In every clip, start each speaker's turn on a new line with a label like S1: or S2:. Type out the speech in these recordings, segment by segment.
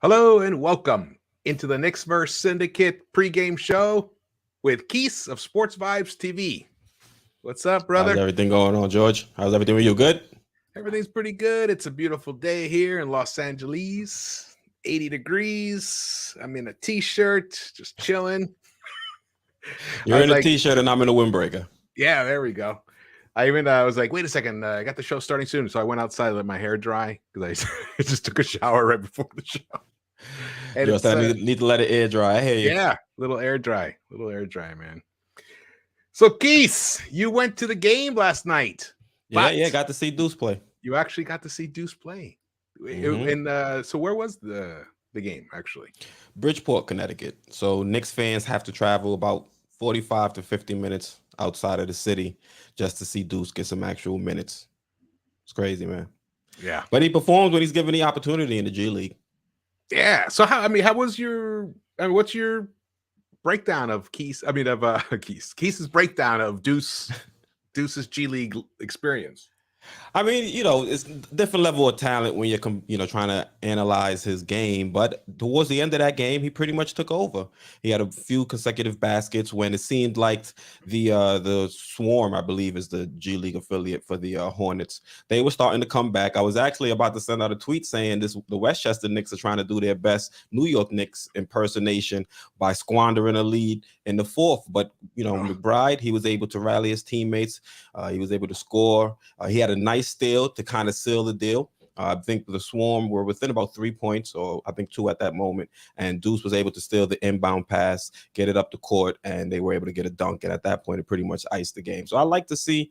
S1: Hello and welcome into the Knicks-Verse Syndicate pregame show with Quis of Sports Vibes TV. What's up,
S2: How's
S1: brother?
S2: everything going on, George? How's everything with you? Good?
S1: Everything's pretty good. It's a beautiful day here in Los Angeles. 80 degrees. I'm in a t-shirt, just chilling. I
S2: You're
S1: was
S2: in a
S1: like,
S2: t-shirt and I'm in a windbreaker.
S1: yeah, there we go. I was like, wait a second, I got the show starting soon. So I went outside to let my hair dry because I just took a shower right before the show. And
S2: Yo,
S1: it's
S2: so I need to let it air dry. I hear you.
S1: yeah, little air dry, man. So Keith, you went to the game last night.
S2: Yeah, got to see Deuce play.
S1: You actually got to see Deuce play.
S2: Mm-hmm.
S1: And so where was the game actually?
S2: Bridgeport, Connecticut. So Knicks fans have to travel about 45 to 50 minutes outside of the city just to see Deuce get some actual minutes. It's crazy, man.
S1: Yeah.
S2: But he performs when he's given the opportunity in the G League.
S1: Yeah. So how was what's your breakdown of Keith's Keith's breakdown of Deuce's G League experience?
S2: I mean, it's a different level of talent when you're, trying to analyze his game. But towards the end of that game, he pretty much took over. He had a few consecutive baskets when it seemed like the Swarm, I believe, is the G League affiliate for the Hornets. They were starting to come back. I was actually about to send out a tweet saying the Westchester Knicks are trying to do their best New York Knicks impersonation by squandering a lead in the fourth. But McBride, he was able to rally his teammates. He was able to score. He had a nice steal to kind of seal the deal. I think the Swarm were within about 3 points, or I think 2 at that moment. And Deuce was able to steal the inbound pass, get it up the court, and they were able to get a dunk. And at that point, it pretty much iced the game. So I like to see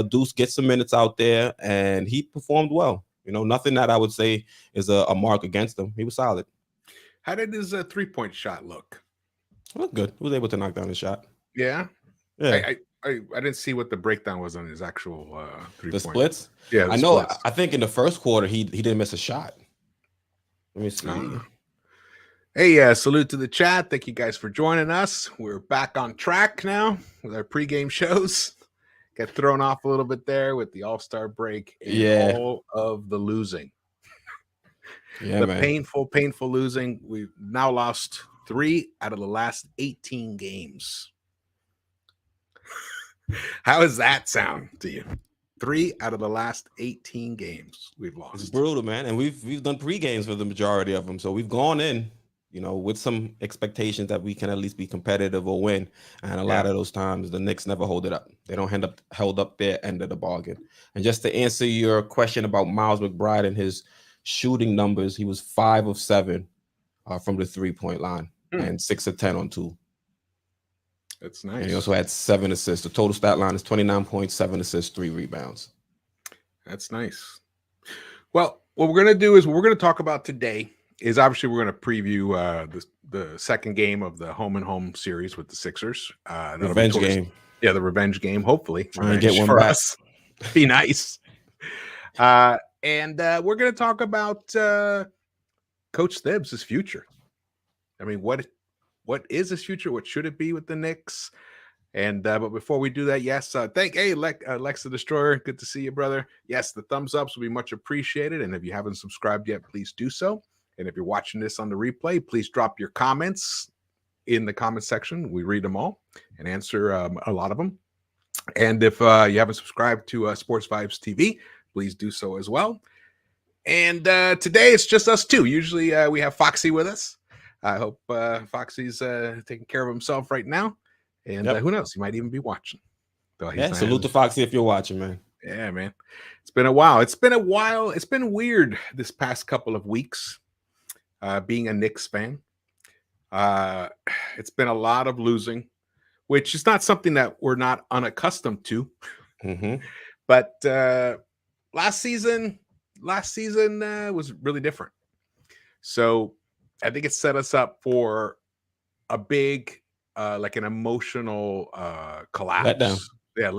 S2: Deuce get some minutes out there, and he performed well. Nothing that I would say is a mark against him. He was solid.
S1: How did his 3-point shot look?
S2: It looked good. He was able to knock down the shot.
S1: Yeah.
S2: Yeah.
S1: I didn't see what the breakdown was on his actual 3-point.
S2: The splits?
S1: Yeah,
S2: I know.
S1: Splits.
S2: I think in the first quarter, he didn't miss a shot. Let me see.
S1: Hey, salute to the chat. Thank you guys for joining us. We're back on track now with our pregame shows. Got thrown off a little bit there with the All-Star break and all of the losing.
S2: Yeah,
S1: man. Painful losing. We've now lost 3 out of the last 18 games. How does that sound to you? 3 out of the last 18 games we've lost.
S2: It's brutal, man. And we've done pre-games for the majority of them. So we've gone in, with some expectations that we can at least be competitive or win. And a lot of those times the Knicks never hold it up. They don't held up their end of the bargain. And just to answer your question about Miles McBride and his shooting numbers, he was 5 of 7 from the 3-point line and 6 of 10 on 2.
S1: That's nice.
S2: And he also had 7 assists. The total stat line is 29 points, 7 assists, 3 rebounds.
S1: That's nice. Well, what we're going to do is what we're going to talk about today is obviously we're going to preview the second game of the home series with the Sixers.
S2: Revenge game.
S1: Yeah, the revenge game, hopefully.
S2: Try and get one for us.
S1: Be nice. And we're going to talk about Coach Thibs' future. I mean, what is his future? What should it be with the Knicks? And but before we do that, yes, Lex the Destroyer, good to see you, brother. Yes, the thumbs ups will be much appreciated. And if you haven't subscribed yet, please do so. And if you're watching this on the replay, please drop your comments in the comment section. We read them all and answer a lot of them. And if you haven't subscribed to Sports Vibes TV, please do so as well. And today it's just us two. Usually we have Foxy with us. I hope Foxy's taking care of himself right now. And who knows? He might even be watching.
S2: Salute to Foxy if you're watching, man.
S1: Yeah, man. It's been a while. It's been weird this past couple of weeks being a Knicks fan. It's been a lot of losing, which is not something that we're not unaccustomed to.
S2: Mm-hmm.
S1: But last season was really different. So I think it set us up for a big, like an emotional collapse.
S2: Letdown.
S1: Yeah,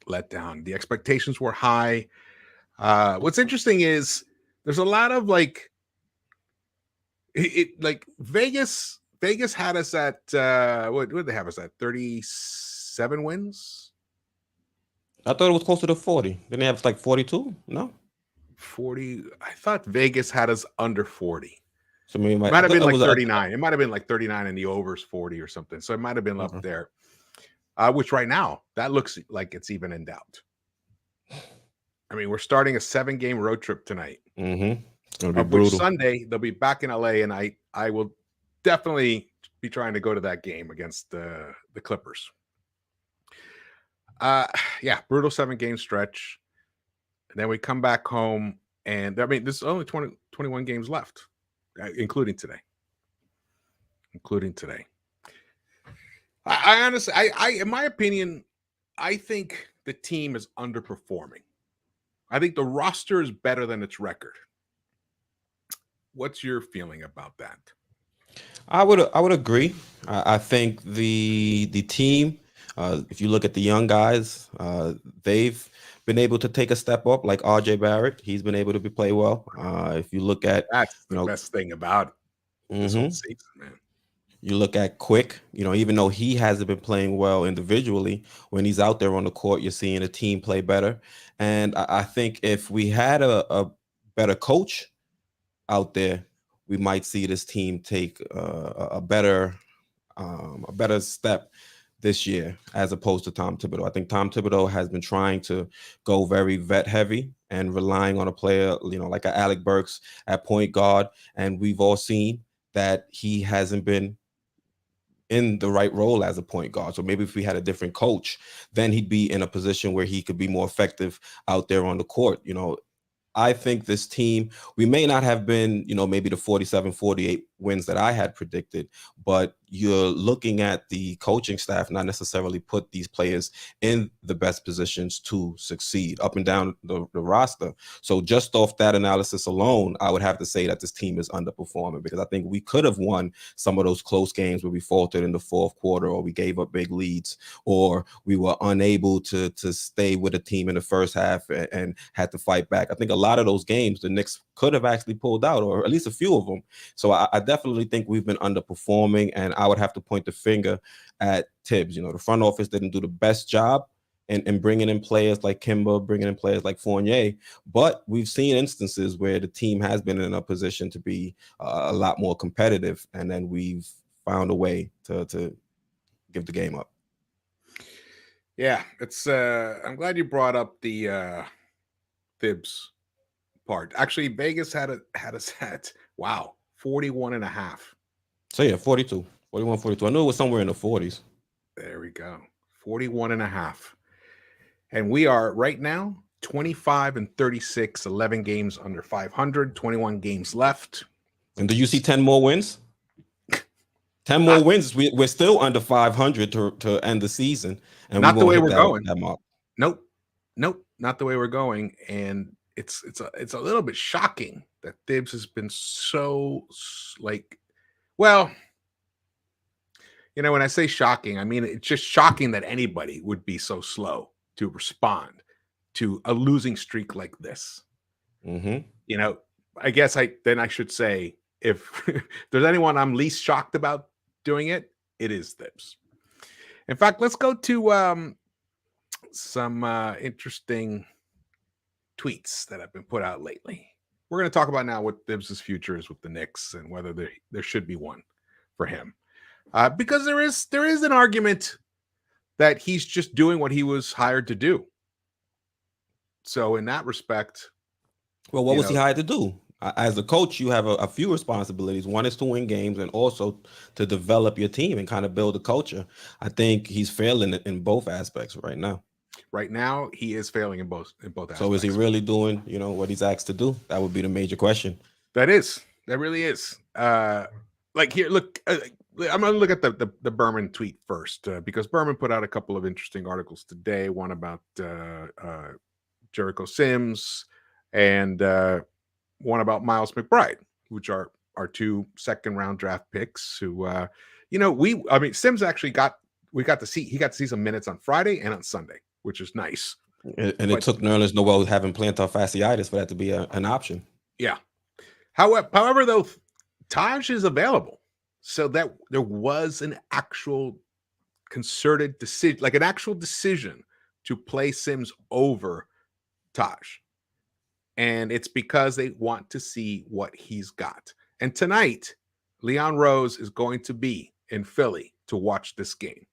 S1: letdown. The expectations were high. What's interesting is there's a lot of like Vegas had us at what did they have us at? 37 wins.
S2: I thought it was closer to 40. Didn't they have like 42? No.
S1: 40. I thought Vegas had us under 40.
S2: So maybe
S1: It might have been like 39. It might have been like 39 and the overs 40 or something. So it might have been up there. Which right now, that looks like it's even in doubt. I mean, we're starting a 7-game road trip tonight.
S2: It's gonna be
S1: Of
S2: brutal.
S1: which Sunday they'll be back in LA, and I will definitely be trying to go to that game against the Clippers. Yeah, brutal 7-game stretch. And then we come back home, and I mean, there's only 21 games left, including today. I honestly, in my opinion, I think the team is underperforming. I think the roster is better than its record. What's your feeling about that?
S2: I would agree. I think the team, if you look at the young guys, they've been able to take a step up. Like RJ Barrett, he's been able to play well. If you look at
S1: that's the best thing about this whole season, man.
S2: You look at Quick, even though he hasn't been playing well individually, when he's out there on the court, you're seeing a team play better. And I think if we had a better coach out there, we might see this team take a better step this year as opposed to Tom Thibodeau. I think Tom Thibodeau has been trying to go very vet heavy and relying on a player, like a Alec Burks at point guard. And we've all seen that he hasn't been in the right role as a point guard. So maybe if we had a different coach, then he'd be in a position where he could be more effective out there on the court. I think this team, we may not have been, maybe the 47, 48 wins that I had predicted, but you're looking at the coaching staff not necessarily put these players in the best positions to succeed up and down the roster. So just off that analysis alone, I would have to say that this team is underperforming, because I think we could have won some of those close games where we faltered in the fourth quarter, or we gave up big leads, or we were unable to stay with a team in the first half and had to fight back. I think a lot of those games the Knicks could have actually pulled out, or at least a few of them. So I definitely think we've been underperforming, and I would have to point the finger at Thibs. The front office didn't do the best job in bringing in players like Kimba, bringing in players like Fournier, but we've seen instances where the team has been in a position to be a lot more competitive, and then we've found a way to give the game up.
S1: Yeah, it's I'm glad you brought up the Thibs part. Actually, Vegas had us at 41.5.
S2: So yeah, 42, 41, 42. I knew it was somewhere in the 40s.
S1: There we go. 41.5. And we are right now 25-36, 11 games under 500, 21 games left.
S2: And do you see 10 more wins? 10 more wins. We're still under 500 to end the season. And
S1: not the way we're going.
S2: That mark.
S1: Nope, not the way we're going. And it's a little bit shocking that Thibs has been so when I say shocking, I mean it's just shocking that anybody would be so slow to respond to a losing streak like this. I guess I should say, if there's anyone I'm least shocked about doing it, it is Thibs. In fact, let's go to some interesting tweets that have been put out lately. We're going to talk about now what Thibs' future is with the Knicks and whether there should be one for him. Because there is an argument that he's just doing what he was hired to do. So in that respect,
S2: well, what was he hired to do? As a coach, you have a few responsibilities. One is to win games, and also to develop your team and kind of build a culture. I think he's failing in both aspects right now.
S1: Right now, he is failing in both aspects.
S2: So is he really doing, what he's asked to do? That would be the major question.
S1: That really is. Like here, look, I'm going to look at the Berman tweet first, because Berman put out a couple of interesting articles today. One about Jericho Sims, and one about Miles McBride, which are our 2 second-round draft picks. Who, Sims actually got to see some minutes on Friday and on Sunday, which is nice.
S2: And it took Nerlens Noel having plantar fasciitis for that to be an option. Yeah.
S1: However, though, Taj is available, so that there was an actual concerted decision, like an actual decision to play Sims over Taj. And it's because they want to see what he's got. And tonight, Leon Rose is going to be in Philly to watch this game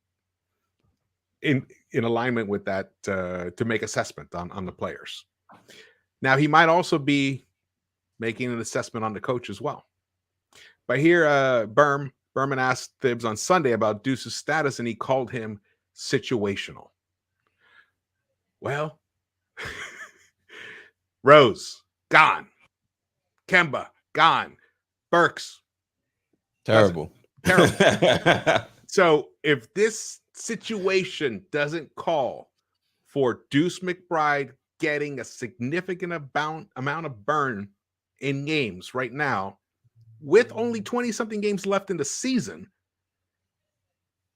S1: in alignment with that to make assessment on the players. Now, he might also be making an assessment on the coach as well. But here, Berman asked Thibs on Sunday about Deuce's status, and he called him situational. Well, Rose, gone. Kemba, gone. Burks.
S2: Terrible.
S1: So if this situation doesn't call for Deuce McBride getting a significant amount of burn in games right now, with only 20-something games left in the season,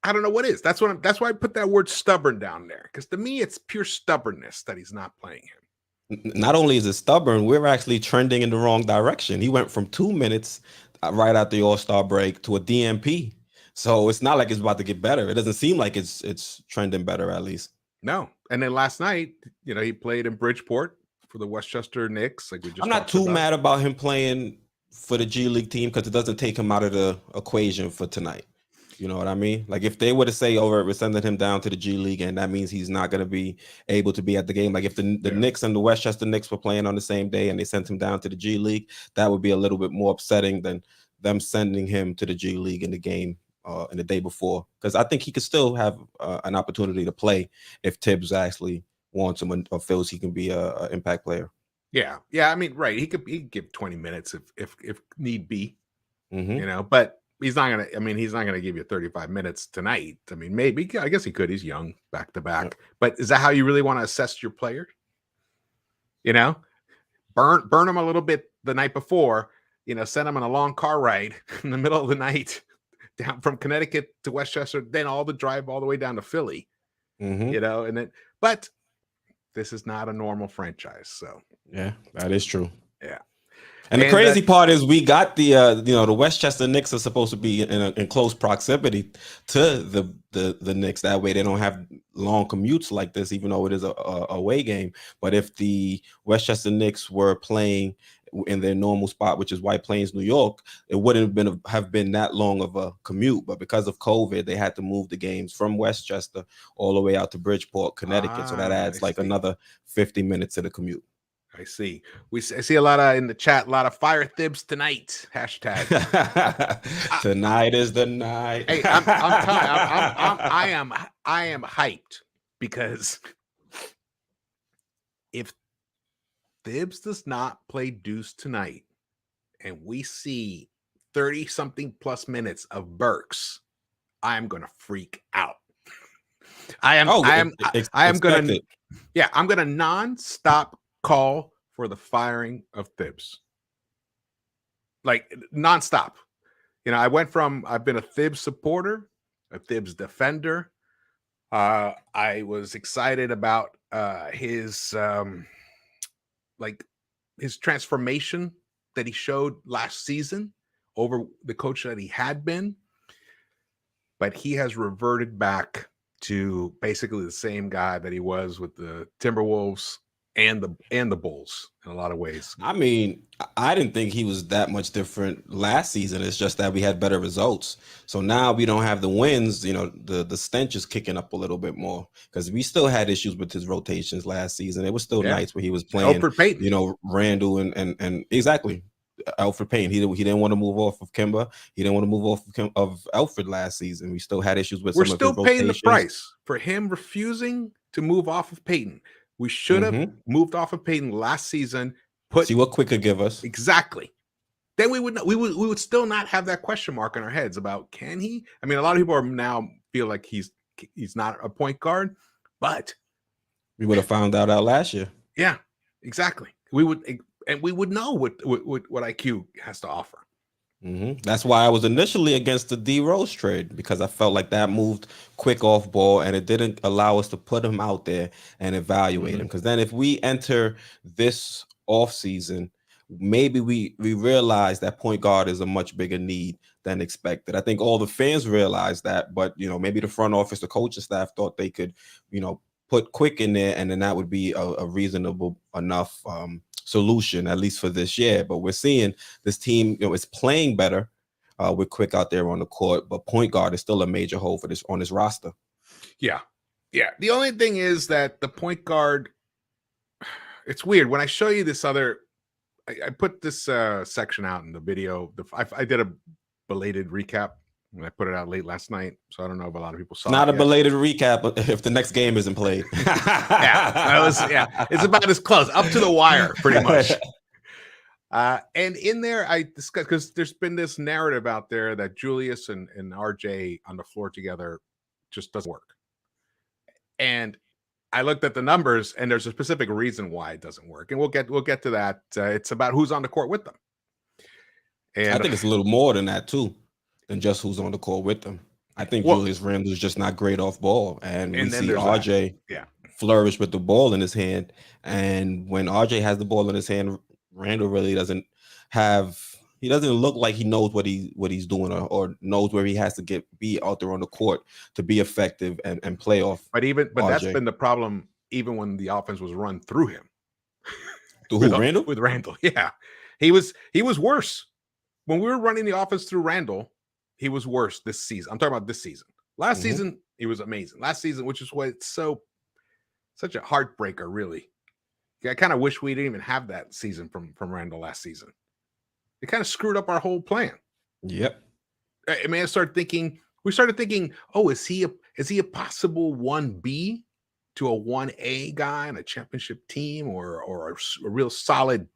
S1: I don't know what is. That's why I put that word stubborn down there, because to me it's pure stubbornness that he's not playing him.
S2: Not only is it stubborn, we're actually trending in the wrong direction. He went from 2 minutes right after the All-Star break to a DNP. So it's not like it's about to get better. It doesn't seem like it's trending better, at least.
S1: No. And then last night, he played in Bridgeport for the Westchester Knicks. Like we just
S2: I'm not too mad about him playing for the G League team, because it doesn't take him out of the equation for tonight. You know what I mean? Like if they were to say, "Oh, we're sending him down to the G League," and that means he's not going to be able to be at the game. Like if the Knicks and the Westchester Knicks were playing on the same day and they sent him down to the G League, that would be a little bit more upsetting than them sending him to the G League in the game in the day before. Because I think he could still have an opportunity to play if Thibs actually wants him or feels he can be an impact player.
S1: Yeah. I mean, right. He could give 20 minutes if need be.
S2: Mm-hmm.
S1: But he's not gonna give you 35 minutes tonight. I mean, maybe. I guess he could. He's young, back to back. But is that how you really want to assess your player? Burn him a little bit the night before. Send him on a long car ride in the middle of the night down from Connecticut to Westchester, then all the drive all the way down to Philly.
S2: Mm-hmm.
S1: But this is not a normal franchise. So
S2: yeah, that is true.
S1: Yeah.
S2: And the crazy part is we got the Westchester Knicks are supposed to be in close proximity to the Knicks. That way they don't have long commutes like this, even though it is a away game. But if the Westchester Knicks were playing in their normal spot, which is White Plains, New York, it wouldn't have been that long of a commute. But because of COVID, they had to move the games from Westchester all the way out to Bridgeport, Connecticut. So that adds another 50 minutes to the commute.
S1: I see. I see a lot in the chat, a lot of fire Thibs tonight. Hashtag.
S2: Tonight is the night.
S1: Hey, I am hyped, because if Thibs does not play Deuce tonight and we see 30-something plus minutes of Burks, I am going to freak out. I'm going to nonstop call for the firing of Thibs, like nonstop. I've been a Thibs supporter, a Thibs defender. I was excited about his transformation that he showed last season over the coach that he had been, but he has reverted back to basically the same guy that he was with the Timberwolves and the Bulls in a lot of ways.
S2: I mean, I didn't think he was that much different last season. It's just that we had better results. So now we don't have the wins. The stench is kicking up a little bit more, because we still had issues with his rotations last season. It was still nights where he was playing
S1: Alfred Payton.
S2: Randall and exactly Alfred Payton. He didn't want to move off of Kemba. He didn't want to move off of Alfred last season. We still had issues with.
S1: We're still paying the price for him refusing to move off of Payton. We should have moved off of Payton last season.
S2: See what Quick could give us.
S1: Exactly. Then we would still not have that question mark in our heads about, can he? I mean, a lot of people are now feel like he's not a point guard, but
S2: we would have found out last year.
S1: Yeah, exactly. We would know what IQ has to offer.
S2: That's why I was initially against the D Rose trade, because I felt like that moved Quick off ball and it didn't allow us to put him out there and evaluate him. Because then if we enter this off season, maybe we realize that point guard is a much bigger need than expected. I think all the fans realize that, but maybe the front office, the coaching staff thought they could, put Quick in there, and then that would be a reasonable enough solution, at least for this year. But we're seeing this team, is playing better with Quick out there on the court, but point guard is still a major hole for this on this roster.
S1: Yeah. The only thing is that the point guard, it's weird. When I show you this other, I put this section out in the video. I did a belated recap. And I put it out late last night, so I don't know if a lot of people saw it.
S2: Not a belated recap if the next game isn't played.
S1: It's about as close, up to the wire, pretty much. And in there, I discussed, because there's been this narrative out there that Julius and RJ on the floor together just doesn't work. And I looked at the numbers, and there's a specific reason why it doesn't work, and we'll get to that. It's about who's on the court with them. And
S2: I think it's a little more than that too, than just who's on the court with them. I think Julius Randle's just not great off ball, and we see RJ flourish with the ball in his hand. And when RJ has the ball in his hand, Randle really doesn't look like he knows what he's doing or knows where he has to be out there on the court to be effective and play off.
S1: But that's been the problem even when the offense was run through him.
S2: Randle?
S1: With Randle, yeah. He was worse. When we were running the offense through Randle, he was worse this season. I'm talking about this season. Last season, he was amazing. Last season, which is why it's such a heartbreaker, really. I kind of wish we didn't even have that season from Randle last season. It kind of screwed up our whole plan.
S2: Yep.
S1: I mean, we started thinking, oh, is he a possible 1B to a 1A guy on a championship team, or a real solid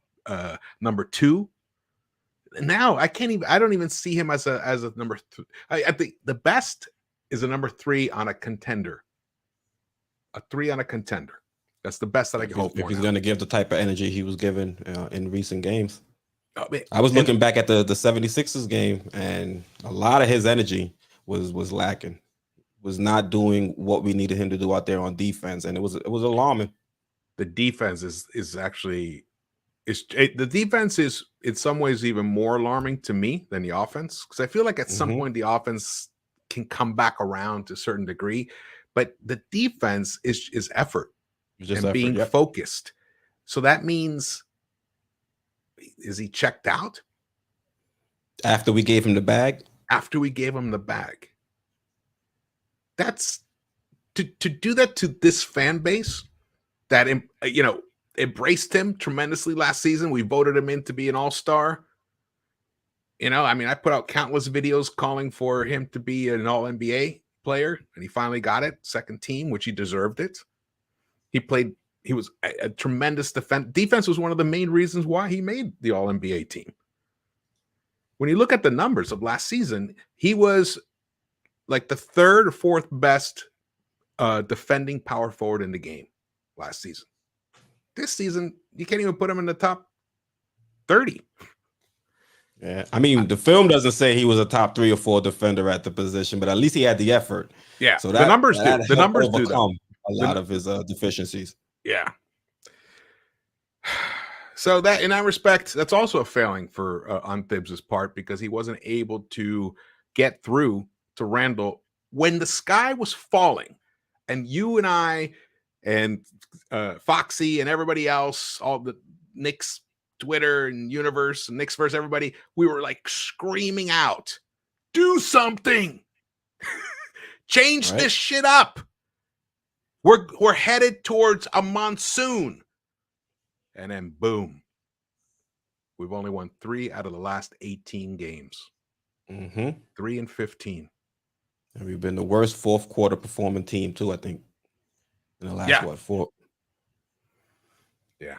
S1: number 2? Now I don't even see him as a number 3. I think the best is a number 3 on a contender. A 3 on a contender. That's the best that I can hope for.
S2: If he's going to give the type of energy he was given in recent games.
S1: Oh, man.
S2: I was looking back at the 76ers game, and a lot of his energy was lacking. Was not doing what we needed him to do out there on defense, and it was alarming.
S1: The defense is actually the defense is in some ways even more alarming to me than the offense, because I feel like at some point the offense can come back around to a certain degree, but the defense is effort and being focused. So that means, is he checked out?
S2: After we gave him the bag?
S1: After we gave him the bag. That's to do that to this fan base that, embraced him tremendously last season. We voted him in to be an all-star. I mean, I put out countless videos calling for him to be an all-NBA player, and he finally got it, second team, which he deserved it. He was a tremendous defense. Defense was one of the main reasons why he made the all-NBA team. When you look at the numbers of last season, he was like the 3rd or 4th best defending power forward in the game last season. This season, you can't even put him in the top 30.
S2: Yeah, I mean, the film doesn't say he was a top 3 or 4 defender at the position, but at least he had the effort.
S1: Yeah, so the numbers do. The numbers do that.
S2: A lot of his deficiencies.
S1: Yeah. So that, in that respect, that's also a failing for on Thibs' part, because he wasn't able to get through to Randle when the sky was falling, and you and I and Foxy and everybody else, all the Knicks Twitter and Universe and Knicks-Verse, everybody, we were like screaming out, do something. Change this shit up. We're headed towards a monsoon. And then boom. We've only won 3 out of the last 18 games. 3-15.
S2: And we've been the worst fourth quarter performing team too, I think. In the last 4.
S1: Yeah.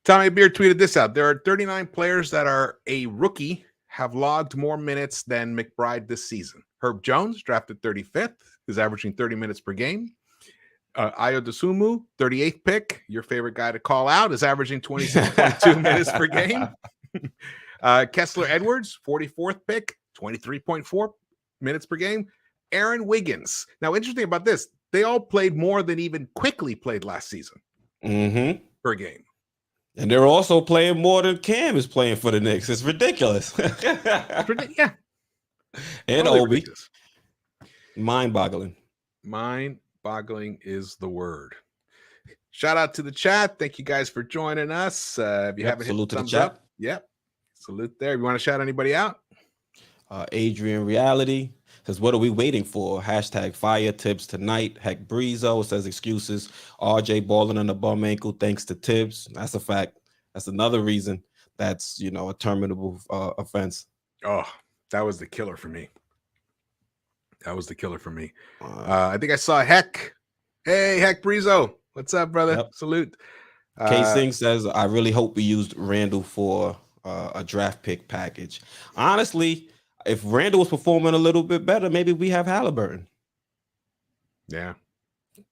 S1: Tommy Beard tweeted this out. There are 39 players that are a rookie have logged more minutes than McBride this season. Herb Jones, drafted 35th, is averaging 30 minutes per game. Ayo Dosunmu, 38th pick, your favorite guy to call out, is averaging 26.2 minutes per game. Kessler Edwards, 44th pick, 23.4 minutes per game. Aaron Wiggins. Now, interesting about this, they all played more than even Quickly played last season per game.
S2: And they're also playing more than Cam is playing for the Knicks. It's ridiculous.
S1: Yeah.
S2: And
S1: totally
S2: Obi.
S1: ridiculous.
S2: Mind-boggling.
S1: Mind-boggling is the word. Shout out to the chat. Thank you guys for joining us. If you haven't hit
S2: salute to the
S1: thumbs
S2: chat.
S1: up, yep. Salute there. You want to shout anybody out?
S2: Adrian Reality says, what are we waiting for? Hashtag fire Thibs tonight. Heck Breezo says excuses. RJ balling on the bum ankle thanks to Thibs. That's a fact. That's another reason that's, a terminable offense.
S1: Oh, that was the killer for me. I think I saw Heck. Hey, Heck Breezo. What's up, brother?
S2: Yep.
S1: Salute.
S2: K Singh says, I really hope we used Randall for a draft pick package. Honestly, if Randall was performing a little bit better, maybe we have Halliburton.
S1: Yeah.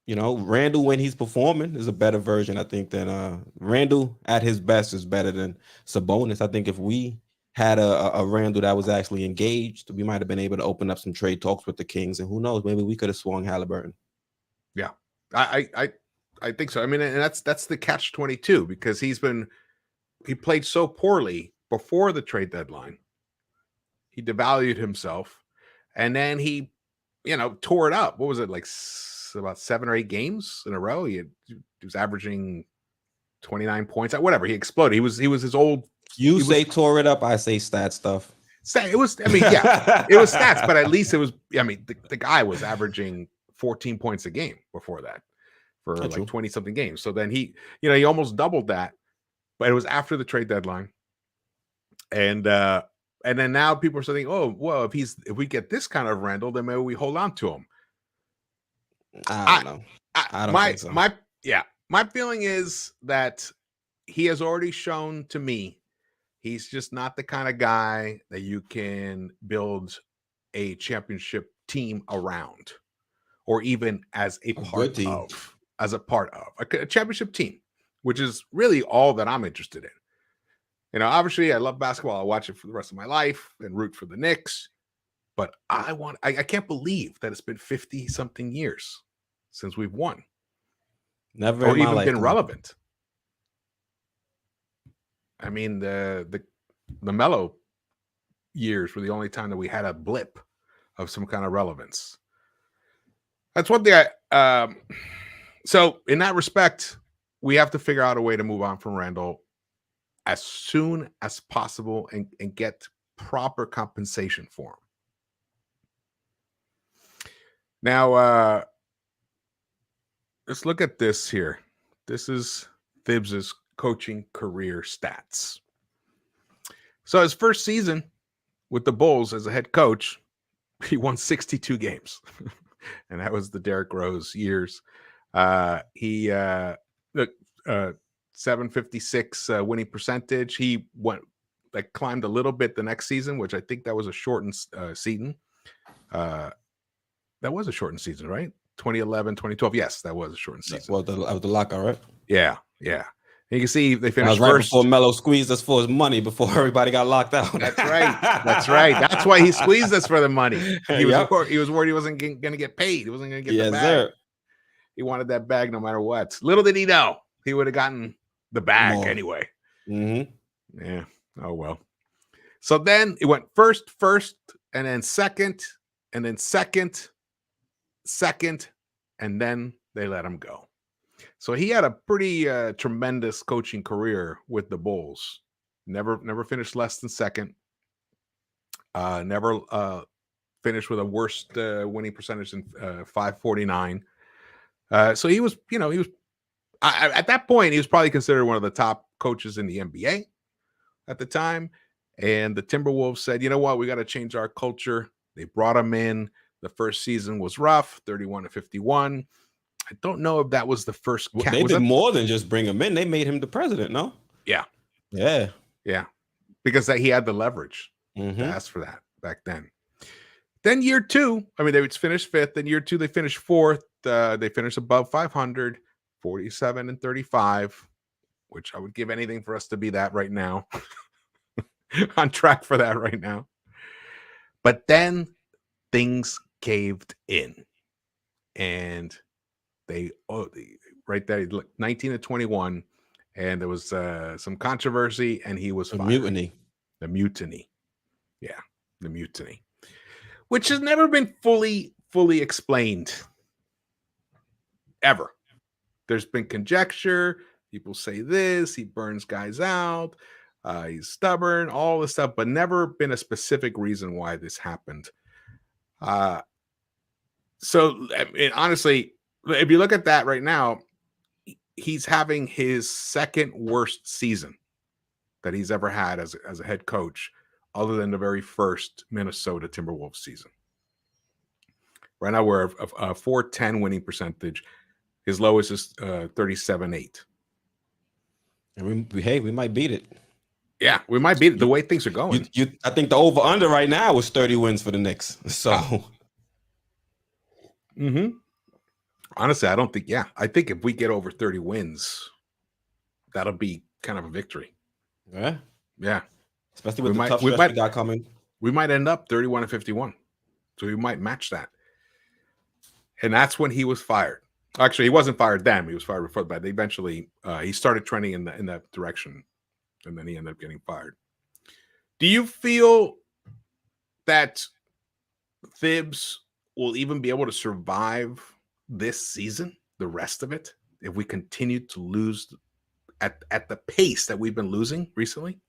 S2: Randall, when he's performing, is a better version, I think, than Randall at his best is better than Sabonis. I think if we had a Randall that was actually engaged, we might have been able to open up some trade talks with the Kings, and who knows, maybe we could have swung Halliburton.
S1: Yeah, I think so. I mean, and that's the catch-22 because he played so poorly before the trade deadline. He devalued himself, and then he, tore it up. What was it, like about 7 or 8 games in a row? He was averaging 29 points. Whatever, he exploded. He was his old.
S2: You say tore it up, I say stat stuff.
S1: It was. I mean, yeah, it was stats, but at least it was. I mean, the guy was averaging 14 points a game before that for
S2: That's
S1: like
S2: true.
S1: 20-something games. So then he almost doubled that, but it was after the trade deadline, and then now people are saying, oh, well, if we get this kind of Randall, then maybe we hold on to him.
S2: I don't know. I don't think so.
S1: My feeling is that he has already shown to me he's just not the kind of guy that you can build a championship team around, or even as a part of. As a part of a championship team, which is really all that I'm interested in. Obviously, I love basketball. I'll watch it for the rest of my life and root for the Knicks. But I can't believe that it's been 50-something years since we've won.
S2: Never
S1: or even been relevant. I mean, the Melo years were the only time that we had a blip of some kind of relevance. That's one thing so in that respect, we have to figure out a way to move on from Randall as soon as possible and get proper compensation for him. Now, let's look at this here. This is Thibs' coaching career stats. So his first season with the Bulls as a head coach, he won 62 games. And that was the Derrick Rose years. He 756 winning percentage. He climbed a little bit the next season, which I think that was a shortened season. That was a shortened season, right? 2011, 2012. Yes, that was a shortened season.
S2: Well, the lockout, right?
S1: Yeah. And you can see they finished
S2: right
S1: first.
S2: Before Melo squeezed us for his money before everybody got locked out.
S1: That's right. That's why he squeezed us for the money. He was worried he wasn't going to get paid. He wasn't going to get the bag. Sir. He wanted that bag no matter what. Little did he know he would have gotten the bag anyway.
S2: Mm-hmm.
S1: Yeah. Oh, well. So then it went first, and then second, and then second, and then they let him go. So he had a pretty tremendous coaching career with the Bulls. Never finished less than second. Never finished with a worst winning percentage than 549. So he was, at that point, he was probably considered one of the top coaches in the NBA at the time. And the Timberwolves said, you know what, we got to change our culture. They brought him in. The first season was rough, 31-51. I don't know if that was the first.
S2: They did more than just bring him in. They made him the president, no?
S1: Yeah. Because he had the leverage to ask for that back then. Then year 2, I mean, they would finish 5th. Then year 2, they finished 4th. They finished above 500, 47-35, which I would give anything for us to be that right now. On track for that right now. But then things caved in. And they right there, 19-21, and there was some controversy, and he was fired. The mutiny, which has never been fully explained. ever. There's been conjecture. People say this, he burns guys out. He's stubborn, all this stuff, but never been a specific reason why this happened. So, I mean, honestly, if you look at that right now, he's having his second worst season that he's ever had as a head coach, other than the very first Minnesota Timberwolves season. Right now, we're a 410 winning percentage. His lowest is 37-8.
S2: And we might beat it.
S1: Yeah, we might beat it the way things are going.
S2: I think the over-under right now is 30 wins for the Knicks. So,
S1: honestly, I don't think. Yeah, I think if we get over 30 wins, that'll be kind of a victory. Yeah.
S2: Especially with the tough stretch we got coming.
S1: We might end up 31-51. So we might match that. And that's when he was fired. Actually, he wasn't fired then. He was fired before, but eventually he started trending in that direction, and then he ended up getting fired. Do you feel that Thibs will even be able to survive this season, the rest of it, if we continue to lose at the pace that we've been losing recently?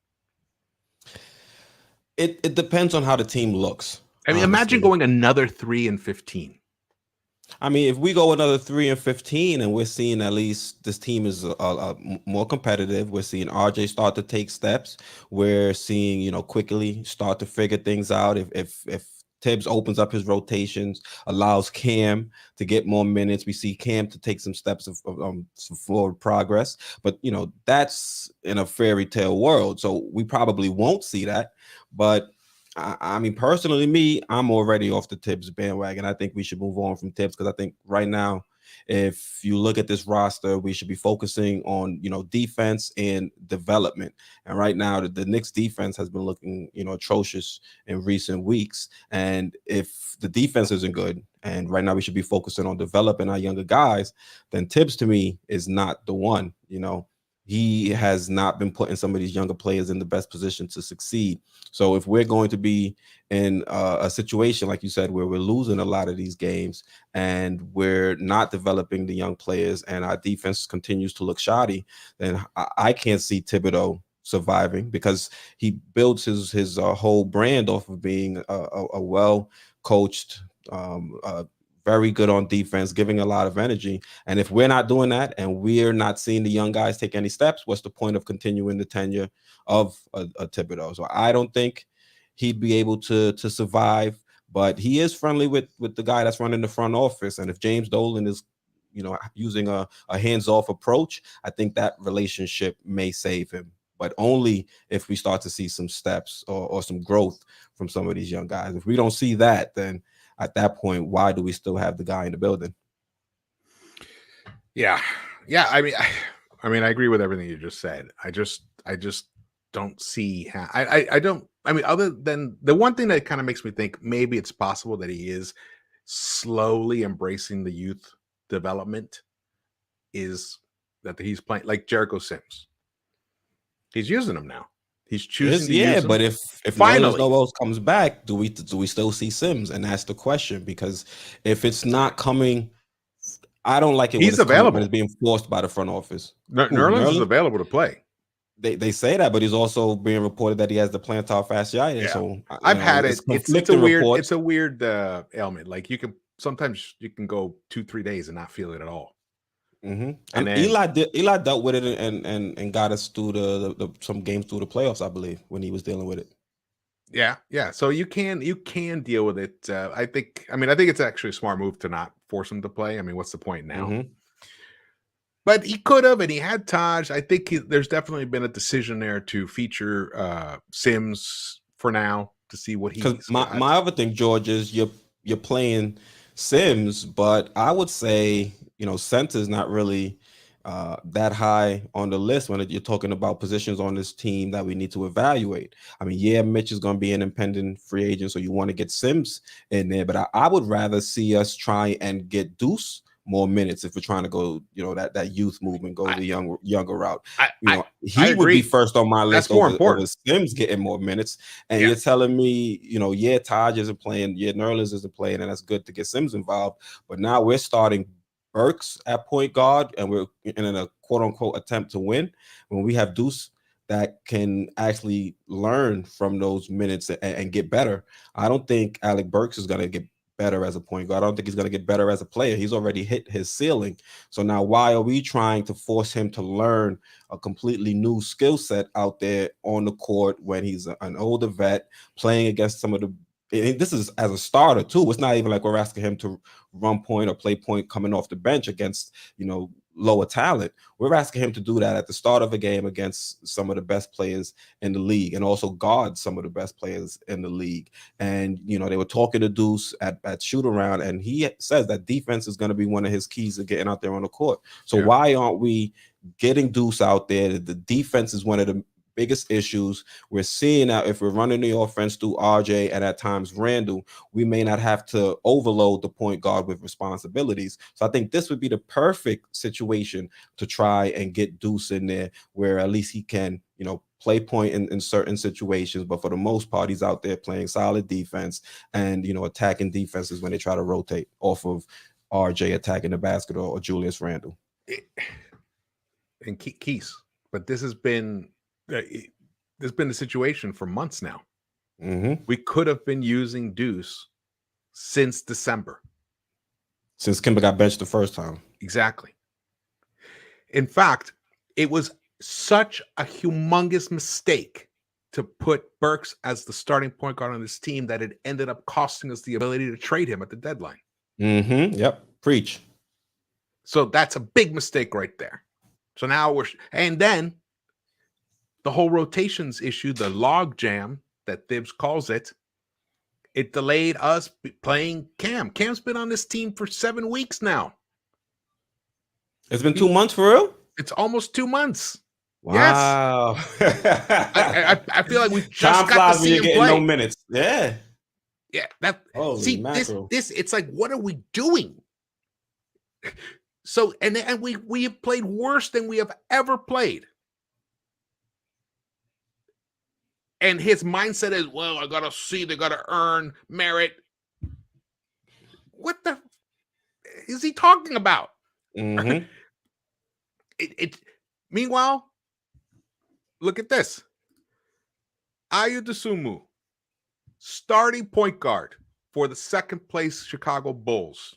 S2: It depends on how the team looks.
S1: I mean, imagine going another 3-15.
S2: I mean, if we go another 3-15 and we're seeing at least this team is more competitive, we're seeing RJ start to take steps. We're seeing, quickly start to figure things out. If Thibs opens up his rotations, allows Cam to get more minutes, we see Cam to take some steps of some forward progress. But, that's in a fairy tale world. So we probably won't see that. But I mean, personally, I'm already off the Thibs bandwagon. I think we should move on from Thibs because I think right now, if you look at this roster, we should be focusing on, defense and development. And right now, the Knicks defense has been looking, atrocious in recent weeks. And if the defense isn't good, and right now we should be focusing on developing our younger guys, then Thibs to me is not the one. He has not been putting some of these younger players in the best position to succeed. So if we're going to be in a situation, like you said, where we're losing a lot of these games and we're not developing the young players and our defense continues to look shoddy, then I can't see Thibodeau surviving because he builds his whole brand off of being a well-coached, very good on defense, giving a lot of energy. And if we're not doing that and we're not seeing the young guys take any steps, what's the point of continuing the tenure of a Thibodeau? So I don't think he'd be able to survive, but he is friendly with the guy that's running the front office. And if James Dolan is, using a hands-off approach, I think that relationship may save him. But only if we start to see some steps or some growth from some of these young guys. If we don't see that, then at that point, why do we still have the guy in the building?
S1: Yeah. I mean, I agree with everything you just said. I just don't see how. I don't. I mean, other than the one thing that kind of makes me think maybe it's possible that he is slowly embracing the youth development is that he's playing like Jericho Sims. He's using them now. He's choosing to use them.
S2: But if finally no else comes back, do we still see Sims? And that's the question, because if it's not coming, I don't like it.
S1: He's available.
S2: When it's being forced by the front office.
S1: Nerlens is available to play.
S2: They say that, but he's also being reported that he has the plantar fasciitis. Yeah. So
S1: I've had it. It's a weird ailment. Like sometimes you can go 2-3 days and not feel it at all.
S2: Mm-hmm. And then, Eli dealt with it and got us through some games through the playoffs, I believe, when he was dealing with it.
S1: Yeah. So you can deal with it. I think it's actually a smart move to not force him to play. I mean, what's the point now?
S2: Mm-hmm.
S1: But he could have, and he had Taj. I think there's definitely been a decision there to feature Sims for now to see what he's.
S2: Because my other thing, George, is you're playing Sims, but I would say center is not really that high on the list when you're talking about positions on this team that we need to evaluate. I mean, Mitch is going to be an impending free agent, so you want to get Sims in there, but I would rather see us try and get Deuce more minutes if we're trying to go, that youth movement, go the younger route. He would be first on my list.
S1: That's more important.
S2: Sims getting more minutes, and you're telling me, Taj isn't playing, Nerlens isn't playing, and that's good to get Sims involved. But now we're starting Burks at point guard and we're in a quote unquote attempt to win, when we have Deuce that can actually learn from those minutes and get better, I don't think Alec Burks is going to get better as a point guard. I don't think he's going to get better as a player. He's already hit his ceiling. So now why are we trying to force him to learn a completely new skill set out there on the court when he's an older vet playing against some of the, this is as a starter too. It's not even like we're asking him to run point or play point coming off the bench against, lower talent. We're asking him to do that at the start of a game against some of the best players in the league and also guard some of the best players in the league. And, they were talking to Deuce at shoot around, and he says that defense is going to be one of his keys to getting out there on the court. So why aren't we getting Deuce out there? The defense is one of the biggest issues. We're seeing that if we're running the offense through RJ and at times Randall, we may not have to overload the point guard with responsibilities. So I think this would be the perfect situation to try and get Deuce in there where at least he can, play point in certain situations. But for the most part, he's out there playing solid defense and, attacking defenses when they try to rotate off of RJ attacking the basket or Julius Randle.
S1: And Quis. But this has been there's been a situation for months now.
S2: Mm-hmm.
S1: We could have been using Deuce since December.
S2: Since Kimber got benched the first time.
S1: Exactly. In fact, it was such a humongous mistake to put Burks as the starting point guard on this team that it ended up costing us the ability to trade him at the deadline.
S2: Mm-hmm. Yep. Preach.
S1: So that's a big mistake right there. So now and then the whole rotations issue, the log jam that Thibs calls it, it delayed us playing Cam. Cam's been on this team for 7 weeks now.
S2: It's been 2 months for real?
S1: It's almost 2 months.
S2: Wow.
S1: Yes. I feel like we just got to see him play.
S2: No minutes. Yeah.
S1: Yeah. This it's like, what are we doing? So and we have played worse than we have ever played. And his mindset is, well, I gotta see, they gotta earn merit. What the is he talking about?
S2: Mm-hmm.
S1: Meanwhile, look at this. Ayu Dosunmu, starting point guard for the second place Chicago Bulls.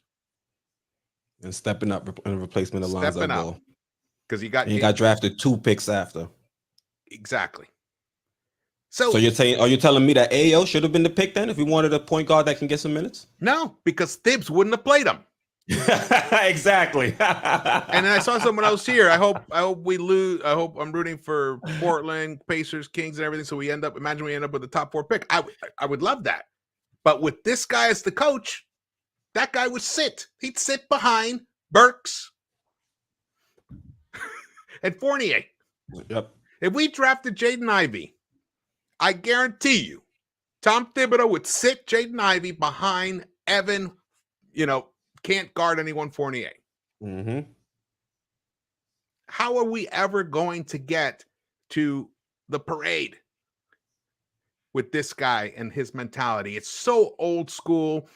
S2: And stepping up in replacement of Lonzo Ball.
S1: Because he
S2: got drafted 2 picks after.
S1: Exactly.
S2: So are you telling me that AO should have been the pick then if we wanted a point guard that can get some minutes?
S1: No, because Thibs wouldn't have played him.
S2: Exactly.
S1: And then I saw someone else here. I hope we lose. I hope I'm rooting for Portland, Pacers, Kings, and everything. So we end up with the top 4 pick. I would love that. But with this guy as the coach, that guy would sit. He'd sit behind Burks and Fournier.
S2: Yep.
S1: If we drafted Jaden Ivey, I guarantee you, Tom Thibodeau would sit Jaden Ivey behind Evan, can't guard anyone Fournier.
S2: Mm-hmm.
S1: How are we ever going to get to the parade with this guy and his mentality? It's so old school.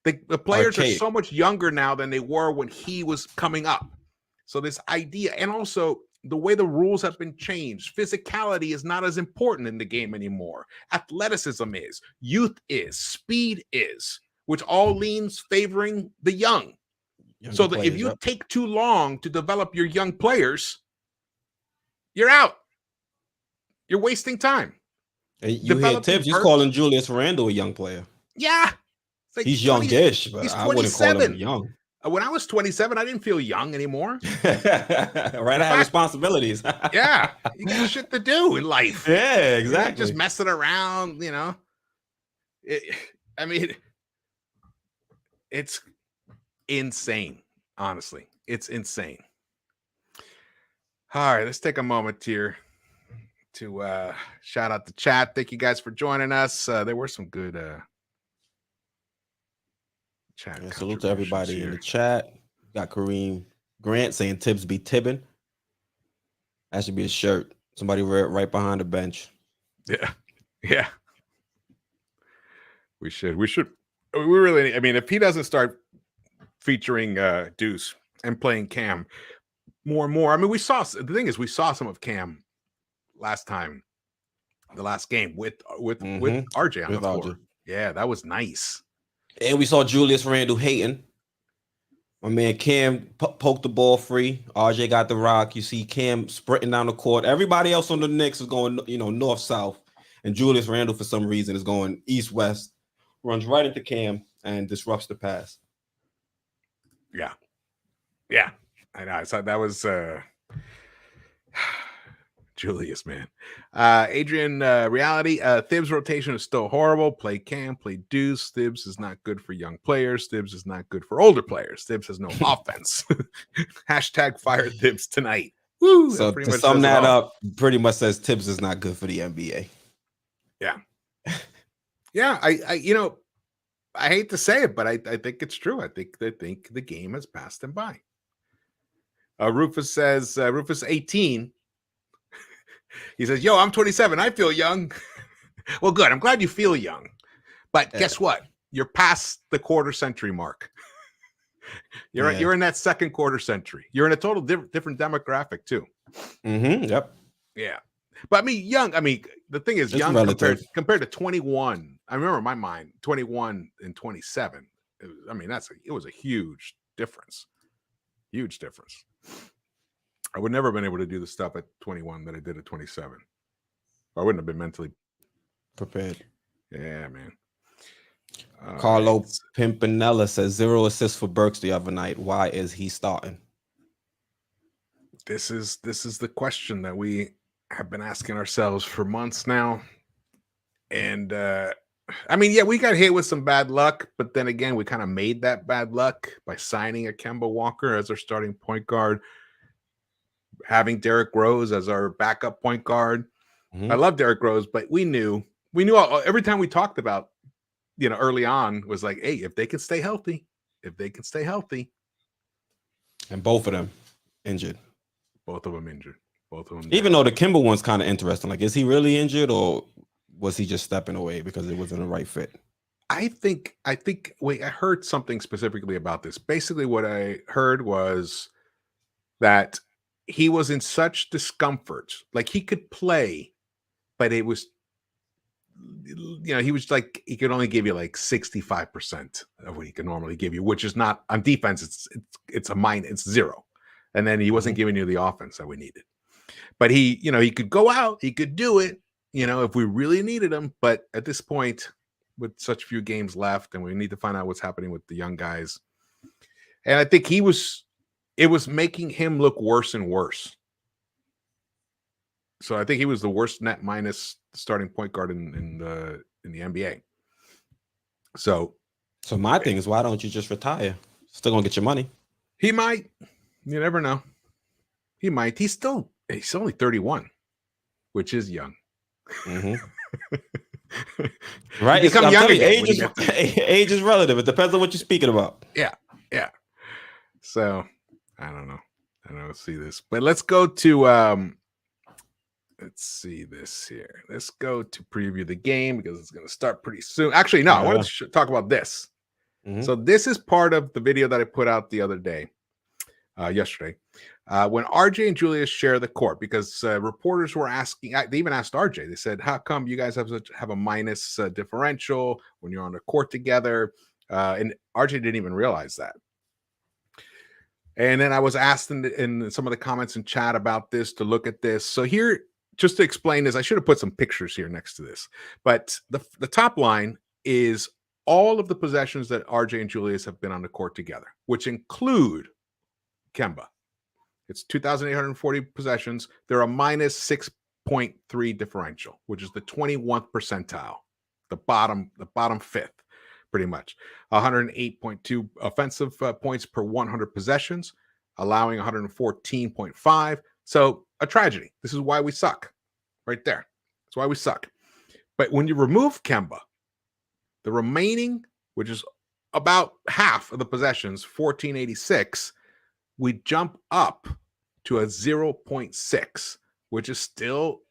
S1: The players are so much younger now than they were when he was coming up. So this idea, and also the way the rules have been changed, physicality is not as important in the game anymore. Athleticism is, youth is, speed is, which all leans favoring the young. So that if you take too long to develop your young players, you're out. You're wasting time.
S2: You hear Thibs, he's calling Julius Randle a young player.
S1: Yeah.
S2: Like he's youngish, but I wouldn't call him young.
S1: When I was 27, I didn't feel young anymore.
S2: Right, I had responsibilities.
S1: Yeah, you got shit to do in life.
S2: Yeah, exactly.
S1: Just messing around, it's insane. Honestly, it's insane. All right, let's take a moment here to shout out the chat. Thank you guys for joining us. There were some good chat.
S2: Yeah, salute to everybody in the chat. Got Kareem Grant saying Thibs be tibbing. That should be a shirt. Somebody right behind the bench.
S1: Yeah. We should. We really. I mean, if he doesn't start featuring Deuce and playing Cam more and more. I mean, we saw some of Cam last time, the last game with RJ on the floor.
S2: RJ.
S1: Yeah, that was nice.
S2: And we saw Julius Randle hating. My man Cam poked the ball free. RJ got the rock. You see Cam sprinting down the court. Everybody else on the Knicks is going, north south, and Julius Randle for some reason is going east west. Runs right into Cam and disrupts the pass.
S1: Yeah, I know. So that was Julius, man. Adrian, reality. Thibs rotation is still horrible. Play Cam, play Deuce. Thibs is not good for young players. Thibs is not good for older players. Thibs has no offense. Hashtag fire Thibs tonight. Woo!
S2: So to sum that up, pretty much says Thibs is not good for the NBA.
S1: Yeah. Yeah, I hate to say it, but I think it's true. I think the game has passed him by. Rufus says, Rufus 18. He says, yo, I'm 27. I feel young. Well, good. I'm glad you feel young. But guess what? You're past the quarter century mark. You're in that second quarter century. You're in a total different demographic too.
S2: Mm-hmm. Yep.
S1: Yeah. But I mean, young. I mean, the thing is, it's young compared to 21. I remember in my mind, 21 and 27. It was a huge difference. Huge difference. I would never have been able to do the stuff at 21 that I did at 27. I wouldn't have been mentally
S2: prepared.
S1: Yeah, man.
S2: Carlo Pimpinella says 0 assists for Burks the other night. Why is he starting?
S1: This is the question that we have been asking ourselves for months now. And we got hit with some bad luck, but then again, we kind of made that bad luck by signing a Kemba Walker as our starting point guard, having Derrick Rose as our backup point guard. Mm-hmm. I love Derrick Rose, but we knew every time we talked about, early on was like, hey, if they can stay healthy.
S2: And both of them injured.
S1: Both of them injured.
S2: Even though the Kimba one's kind of interesting. Like, is he really injured or was he just stepping away because it wasn't the right fit?
S1: I think I heard something specifically about this. Basically, what I heard was that he was in such discomfort. Like, he could play, but it was, he was like, he could only give you like 65% of what he could normally give you, which is not on defense. It's 0. And then he wasn't giving you the offense that we needed. But he could go out, he could do it, if we really needed him. But at this point, with such few games left, and we need to find out what's happening with the young guys. And I think it was making him look worse and worse. So I think he was the worst net minus starting point guard in the NBA. So
S2: my thing is, why don't you just retire? Still gonna get your money.
S1: He might. You never know. He might. He's only 31, which is young.
S2: Mm-hmm. Right? Become young again. Age is relative. It depends on what you're speaking about.
S1: Yeah. So I don't know. Let's see this. But let's go to let's see this here. Let's go to preview the game because it's going to start pretty soon. Actually, no, I wanted to talk about this. Mm-hmm. So this is part of the video that I put out the other day, yesterday, when RJ and Julius share the court, because reporters were asking, they even asked RJ, they said, how come you guys have a minus differential when you're on the court together? And RJ didn't even realize that. And then I was asked in some of the comments in chat about this, to look at this. So here, just to explain this, I should have put some pictures here next to this. But the top line is all of the possessions that RJ and Julius have been on the court together, which include Kemba. It's 2,840 possessions. They're a minus 6.3 differential, which is the 21th percentile, the bottom fifth. Pretty much 108.2 offensive points per 100 possessions, allowing 114.5. So a tragedy. This is why we suck right there. That's why we suck. But when you remove Kemba, the remaining, which is about half of the possessions, 1486, we jump up to a 0.6, which is still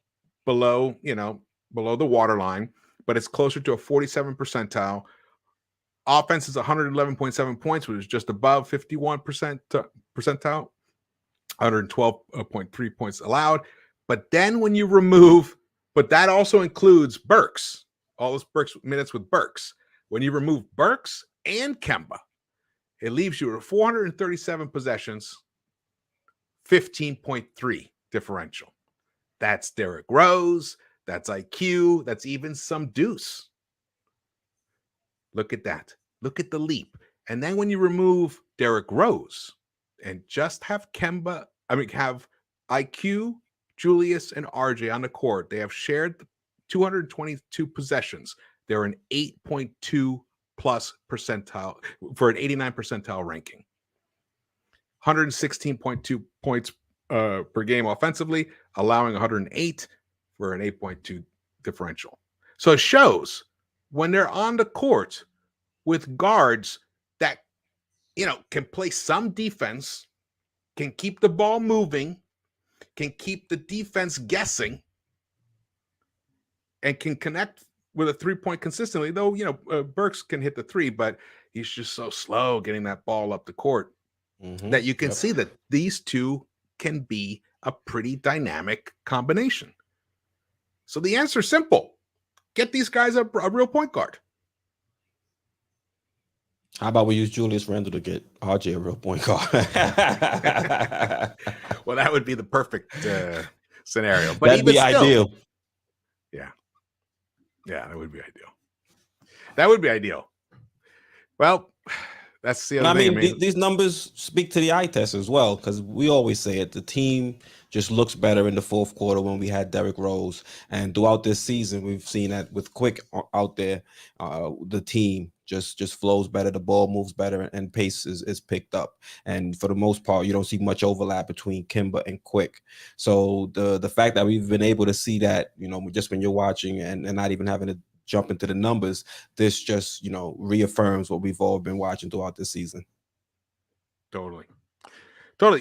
S1: below the waterline, but it's closer to a 47 percentile. Offense is 111.7 points, which is just above 51% percentile. 112.3 points allowed. But then when you remove, but that also includes Burks, all those Burks minutes with Burks. When you remove Burks and Kemba, it leaves you with 437 possessions, 15.3 differential. That's Derrick Rose. That's IQ. That's even some deuce. Look at that. Look at the leap. And then when you remove Derrick Rose and just have have IQ, Julius, and RJ on the court, they have shared 222 possessions. They're an 8.2 plus percentile for an 89 percentile ranking. 116.2 points per game offensively, allowing 108 for an 8.2 differential. So it shows when they're on the court with guards that, can play some defense, can keep the ball moving, can keep the defense guessing, and can connect with a 3-point consistently. Though, Burks can hit the three, but he's just so slow getting that ball up the court that you can see that these two can be a pretty dynamic combination. So the answer is simple. Get these guys a real point guard.
S2: How about we use Julius Randle to get RJ a real point guard?
S1: Well, that would be the perfect scenario. But
S2: that'd be ideal.
S1: Yeah, that would be ideal. That would be ideal. Well, that's the other thing.
S2: These numbers speak to the eye test as well, because we always say it. The team just looks better in the fourth quarter when we had Derrick Rose. And throughout this season, we've seen that with Quick out there, the team just flows better, the ball moves better, and pace is picked up. And for the most part, you don't see much overlap between Kemba and Quick. So the fact that we've been able to see that, just when you're watching and not even having to jump into the numbers, this just reaffirms what we've all been watching throughout this season.
S1: Totally.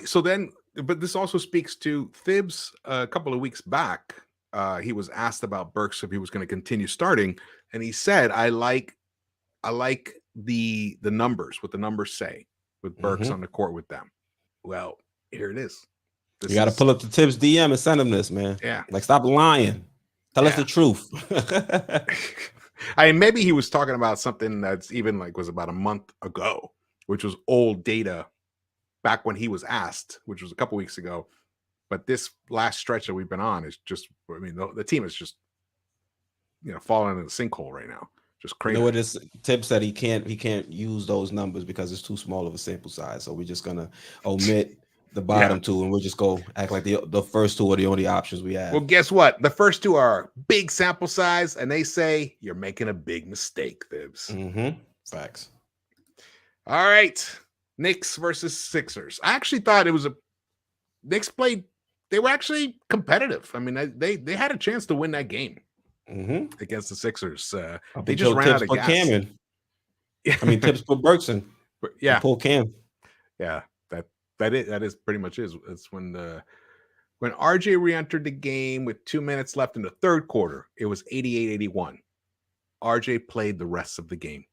S1: So then, but this also speaks to Thibs. A couple of weeks back, he was asked about Burks if he was going to continue starting, and he said, I like the numbers, what the numbers say with Burks on the court with them. Well, here it is.
S2: You got to pull up the Thibs DM and send him this, man.
S1: Yeah.
S2: Like, stop lying. Tell us the truth.
S1: I mean, maybe he was talking about something that's even was about a month ago, which was old data back when he was asked, which was a couple weeks ago. But this last stretch that we've been on is just, the team is just, falling in the sinkhole right now. Just crazy.
S2: What this Thibs said he can't use those numbers because it's too small of a sample size. So we're just gonna omit the bottom two, and we'll just go act like the first two are the only options we have.
S1: Well, guess what? The first two are big sample size, and they say you're making a big mistake, Thibs.
S2: Facts.
S1: All right. Knicks versus Sixers. I actually thought it was Knicks played. They were actually competitive. I mean, they had a chance to win that game against the Sixers. They just ran out of gas.
S2: Cameron. Thibs put Burks in.
S1: Yeah.
S2: Pull Cam.
S1: Yeah. That is pretty much is. It's when RJ re-entered the game with 2 minutes left in the third quarter. It was 88-81. RJ played the rest of the game.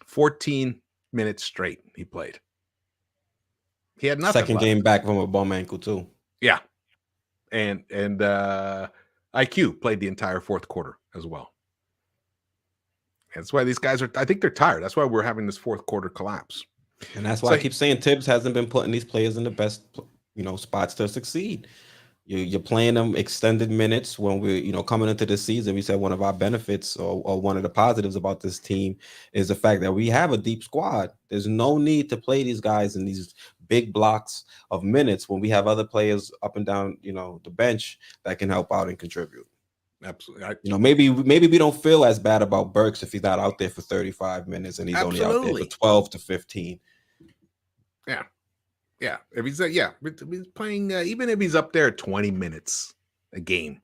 S1: 14 minutes straight he played. He had nothing.
S2: Second game back from a bum ankle too.
S1: Yeah. And IQ played the entire fourth quarter as well. And that's why these guys I think they're tired. That's why we're having this fourth quarter collapse.
S2: And that's why I keep saying Thibs hasn't been putting these players in the best, spots to succeed. You're playing them extended minutes when we're, coming into this season. We said one of our benefits or one of the positives about this team is the fact that we have a deep squad. There's no need to play these guys in these big blocks of minutes when we have other players up and down, the bench that can help out and contribute.
S1: Absolutely.
S2: Maybe we don't feel as bad about Burks if he's not out there for 35 minutes and he's only out there for 12 to 15.
S1: Yeah. If he's playing, even if he's up there 20 minutes a game,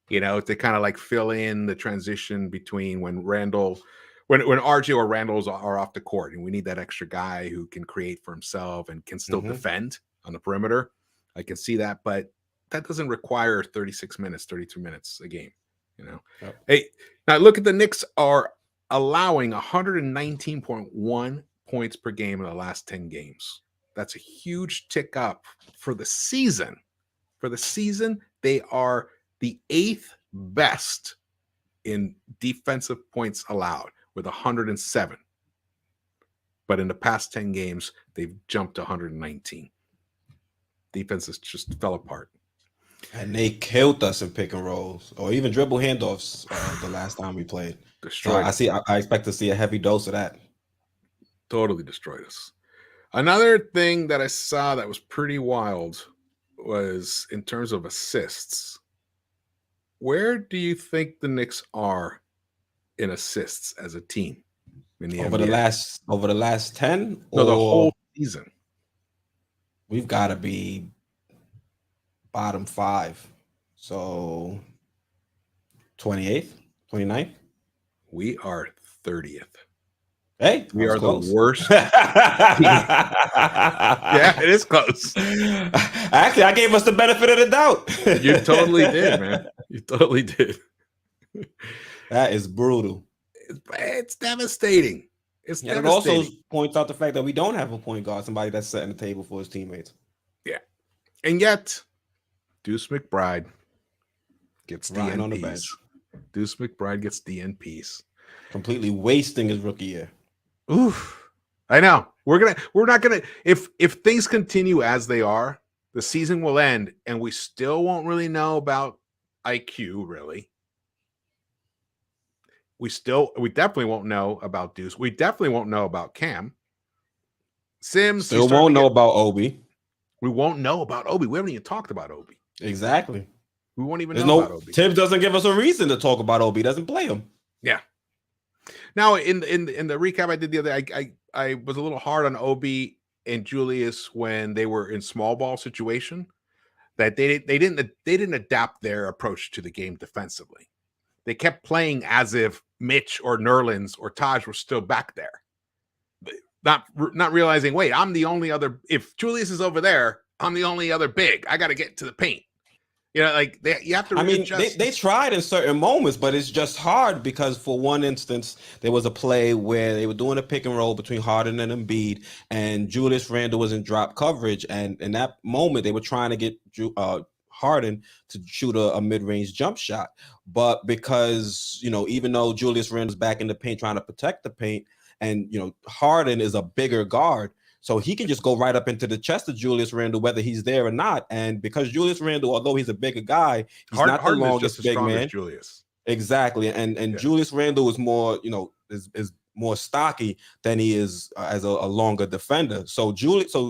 S1: to kind of fill in the transition between when RJ or Randall are off the court, and we need that extra guy who can create for himself and can still defend on the perimeter. I can see that, but that doesn't require 36 minutes, 32 minutes a game. Hey, now look at the Knicks are allowing 119.1 points per game in the last 10 games. That's a huge tick up for the season. For the season, they are the 8th best in defensive points allowed with 107. But in the past 10 games, they've jumped to 119. Defenses just fell apart.
S2: And they killed us in pick and rolls or even dribble handoffs the last time we played.
S1: Destroyed us.
S2: I expect to see a heavy dose of that.
S1: Totally destroyed us. Another thing that I saw that was pretty wild was in terms of assists. Where do you think the Knicks are in assists as a team in the
S2: over
S1: NBA?
S2: the last 10?
S1: No, the whole season.
S2: We've got to be bottom 5. So 28th, 29th?
S1: We are 30th.
S2: Hey,
S1: we are
S2: close.
S1: The worst. Yeah, it is close.
S2: Actually, I gave us the benefit of the doubt.
S1: You totally did, man. You totally did.
S2: That is brutal.
S1: It's devastating. It's devastating.
S2: It also points out the fact that we don't have a point guard, somebody that's setting the table for his teammates.
S1: Yeah. And yet, Deuce McBride gets
S2: Ryan on the
S1: DNPs.
S2: bench.
S1: Deuce McBride gets DNPs.
S2: Completely wasting his rookie year.
S1: Oof. I know. We're not gonna if things continue as they are, the season will end and we still won't really know about IQ, really. We definitely won't know about Deuce. We definitely won't know about Cam. Sims
S2: still won't know about Obi.
S1: We won't know about Obi. We haven't even talked about Obi.
S2: Exactly.
S1: We won't even know about Obi.
S2: Thibs doesn't give us a reason to talk about Obi. He doesn't play him.
S1: Yeah. Now, in the recap I did the other day, I was a little hard on Obi and Julius when they were in small ball situation. That they didn't adapt their approach to the game defensively. They kept playing as if Mitch or Nerlens or Taj were still back there, not realizing. Wait, I'm the only other. If Julius is over there, I'm the only other big. I got to get to the paint. You know, like you have to.
S2: I mean, they tried in certain moments, but it's just hard because for one instance, there was a play where they were doing a pick and roll between Harden and Embiid, and Julius Randle was in drop coverage, and in that moment, they were trying to get Harden to shoot a mid-range jump shot, but because even though Julius Randle's back in the paint trying to protect the paint, and Harden is a bigger guard. So he can just go right up into the chest of Julius Randle, whether he's there or not. And because Julius Randle, although he's a bigger guy, he's not the longest big man.
S1: Julius.
S2: Exactly. And Julius Randle is more, is more stocky than he is as a longer defender. So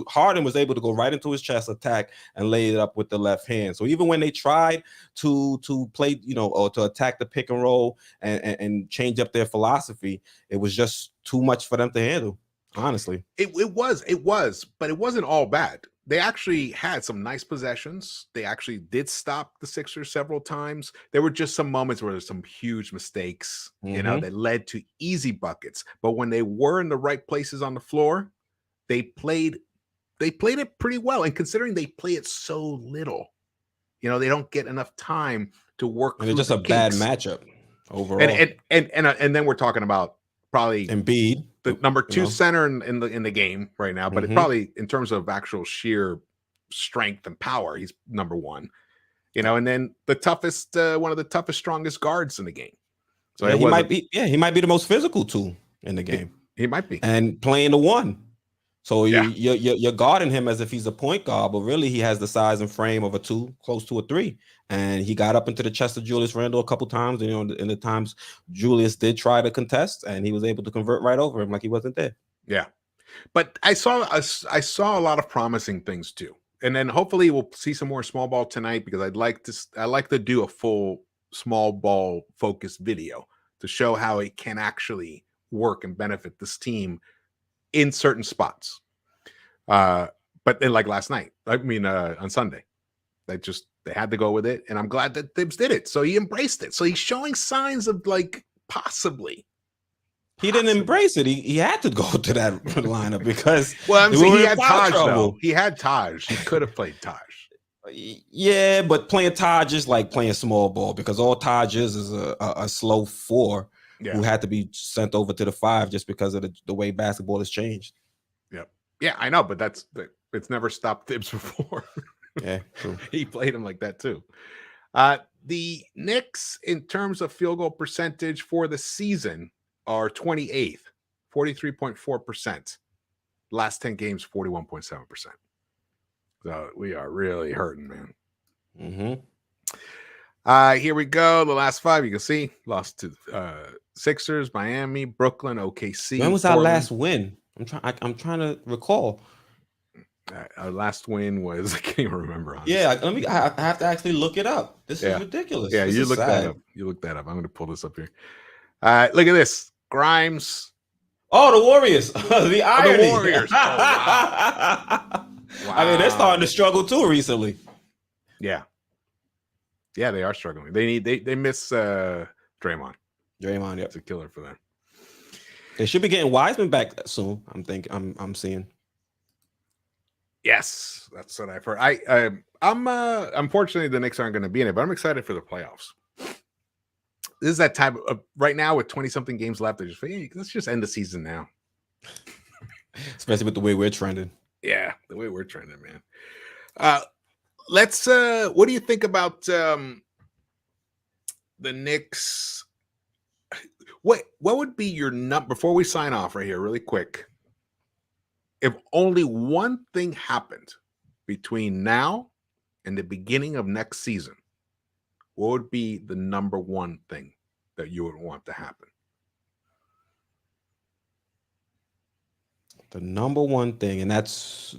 S2: Harden was able to go right into his chest attack and lay it up with the left hand. So even when they tried to play, or to attack the pick and roll and change up their philosophy, it was just too much for them to handle. Honestly,
S1: it was, but it wasn't all bad. They actually had some nice possessions. They actually did stop the Sixers several times. There were just some moments where there's some huge mistakes, that led to easy buckets. But when they were in the right places on the floor, they played it pretty well. And considering they play it so little, they don't get enough time to work.
S2: And it's just a bad matchup overall.
S1: And then we're talking about probably
S2: Embiid,
S1: the number 2 center in the game right now, but it probably in terms of actual sheer strength and power, he's number 1. And then the toughest, one of the toughest, strongest guards in the game. So
S2: he might be the most physical tool in the game.
S1: He might be,
S2: and playing the 1. So you're guarding him as if he's a point guard, but really he has the size and frame of a 2, close to a 3. And he got up into the chest of Julius Randle a couple times. In the times Julius did try to contest, and he was able to convert right over him like he wasn't there.
S1: Yeah, but I saw a lot of promising things too. And then hopefully we'll see some more small ball tonight, because I'd like to do a full small ball focused video to show how it can actually work and benefit this team in certain spots. But then, like last night, on Sunday, they had to go with it, and I'm glad that Thibs did it. So he embraced it. So he's showing signs of possibly.
S2: He didn't embrace it. He had to go to that lineup because
S1: he had Taj though. He had Taj. He could have played Taj.
S2: Yeah, but playing Taj is like playing small ball, because all Taj is a slow 4. who had to be sent over to the 5 just because of the way basketball has changed.
S1: Yep. Yeah, I know, but it's never stopped Thibs before.
S2: Yeah, true.
S1: He played him like that too. The Knicks, in terms of field goal percentage for the season, are 28th, 43.4%. Last 10 games, 41.7%. So we are really hurting, man. Here we go. The last 5, you can see, lost to Sixers, Miami, Brooklyn, OKC.
S2: When was Portland. Our last win? I'm trying to recall.
S1: Our last win was, I can't even remember. Honestly.
S2: Yeah, I have to actually look it up. This is ridiculous.
S1: Yeah, you look that up. You look that up. I'm going to pull this up here. Look at this. Grimes.
S2: Oh, the Warriors. The irony.
S1: The Warriors. Oh, wow.
S2: Wow. I mean, they're starting to struggle too recently.
S1: Yeah. Yeah, they are struggling. They miss Draymond.
S2: Draymond, yeah.
S1: It's a killer for them.
S2: They should be getting Wiseman back soon. I'm seeing.
S1: Yes, that's what I've heard. I'm unfortunately the Knicks aren't going to be in it, but I'm excited for the playoffs. This is that time of right now with 20-something games left. They're just hey, let's just end the season now.
S2: Especially with the way we're trending.
S1: Yeah, the way we're trending, man. Let's what do you think about the Knicks? What would be your number before we sign off right here, really quick? If only one thing happened between now and the beginning of next season, what would be the number one thing that you would want to happen?
S2: The number one thing, and that's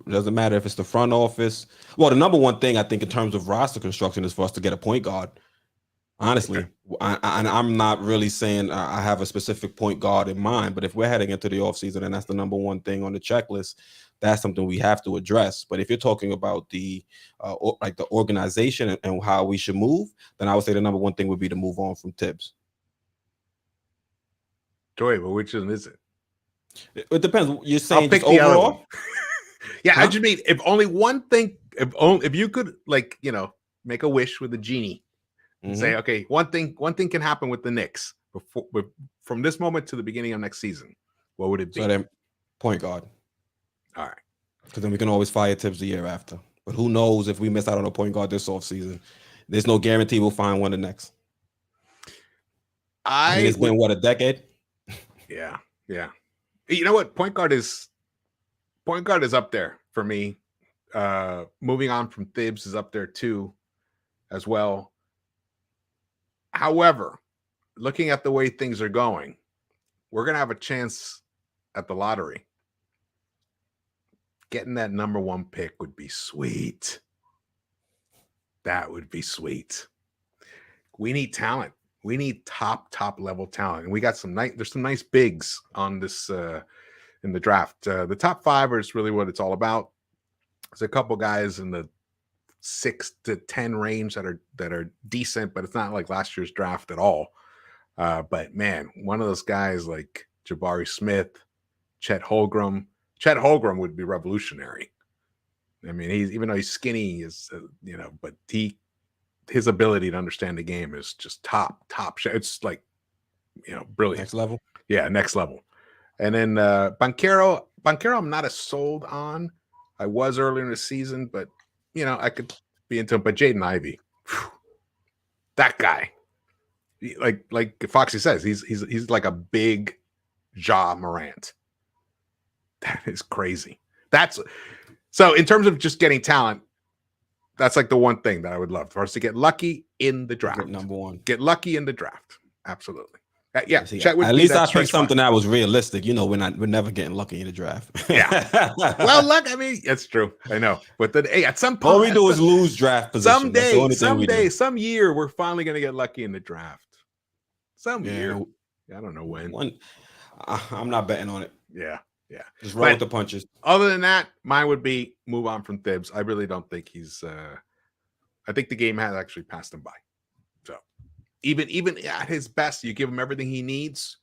S2: doesn't matter if it's the front office. Well, the number one thing I think in terms of roster construction is for us to get a point guard. Honestly, I'm not really saying I have a specific point guard in mind, but if we're heading into the offseason and that's the number one thing on the checklist, that's something we have to address. But if you're talking about the like the organization and how we should move, then I would say the number one thing would be to move on from Thibs.
S1: Joey, but which one is it?
S2: It depends. You're saying
S1: I'll pick
S2: just overall?
S1: Yeah, huh? I just mean if only one thing, if you could make a wish with a genie. And say, okay, one thing can happen with the Knicks from this moment to the beginning of next season. What would it be?
S2: So then, point guard.
S1: All right.
S2: Because then we can always fire Thibs the year after. But who knows if we miss out on a point guard this offseason? There's no guarantee we'll find one the next. I mean, it's been, a decade?
S1: Yeah. You know what? Point guard is up there for me. Moving on from Thibs is up there too, as well. However, looking at the way things are going, we're going to have a chance at the lottery. Getting that number one pick would be sweet. That would be sweet. We need talent. We need top level talent. And we got there's some nice bigs on this in the draft. The top 5 is really what it's all about. There's a couple guys in the 6 to 10 range that are decent, but it's not like last year's draft at all. But man, one of those guys like Jabari Smith, Chet Holmgren would be revolutionary. I mean, even though he's skinny, but his ability to understand the game is just top. It's like, brilliant.
S2: Next level.
S1: Yeah, next level. And then Banchero, I'm not as sold on. I was earlier in the season, but I could be into him. But Jaden Ivey, that guy, like Foxy says, he's like a big Ja Morant. That is crazy. So in terms of just getting talent, that's like the one thing that I would love for us to get lucky in the draft.
S2: Number one,
S1: get lucky in the draft. Absolutely. Yeah.
S2: See, at least I picked something that was realistic. We're never getting lucky in the draft.
S1: Yeah. Well, luck. I mean, that's true. I know. But at some point,
S2: all we do is lose draft position.
S1: Someday, some year, we're finally going to get lucky in the draft. Some year. I don't know when.
S2: I'm not betting on it.
S1: Yeah.
S2: Just roll with the punches.
S1: Other than that, mine would be move on from Thibs. I really don't think he's. I think the game has actually passed him by. So. Even at his best, you give him everything he needs.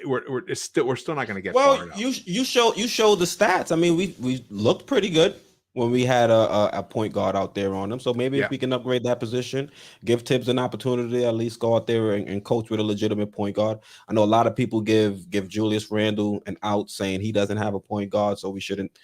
S1: We're still not going to get.
S2: Well, you show the stats. I mean, we looked pretty good. when we had a point guard out there on them. So maybe
S1: Yeah.
S2: if we can upgrade that position, give Thibs an opportunity to at least go out there and coach with a legitimate point guard. I know a lot of people give Julius Randle an out, saying he doesn't have a point guard, so we shouldn't,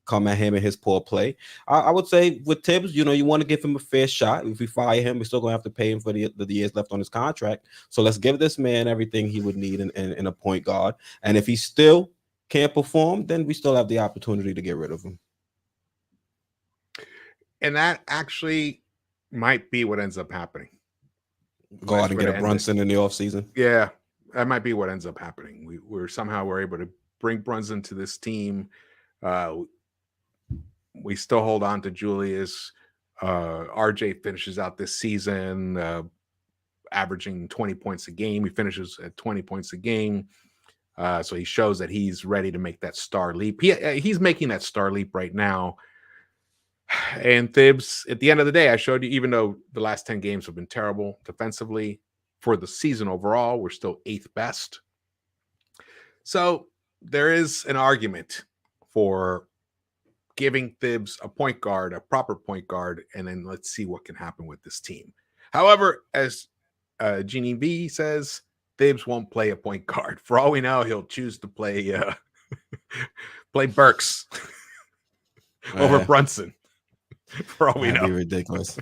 S2: come at him and his poor play. I would say with Thibs, you want to give him a fair shot. If we fire him, we're still going to have to pay him for the years left on his contract. So let's give this man everything he would need in a point guard. And if he still can't perform, then we still have the opportunity to get rid of him.
S1: And that actually might be what ends up happening.
S2: Go out and get a Brunson in the offseason.
S1: Yeah, that might be what ends up happening. We're able to bring Brunson to this team. We still hold on to Julius. RJ finishes out this season averaging 20 points a game. He finishes at 20 points a game. So he shows that he's ready to make that star leap. He's making that star leap right now. And Thibs, at the end of the day, I showed you, even though the last 10 games have been terrible defensively, for the season overall, we're still 8th best. So there is an argument for giving Thibs a point guard, a proper point guard, and then let's see what can happen with this team. However, as Jeannie B says, Thibs won't play a point guard. For all we know, he'll choose to play play Burks over Brunson. For all we know.
S2: That'd be ridiculous.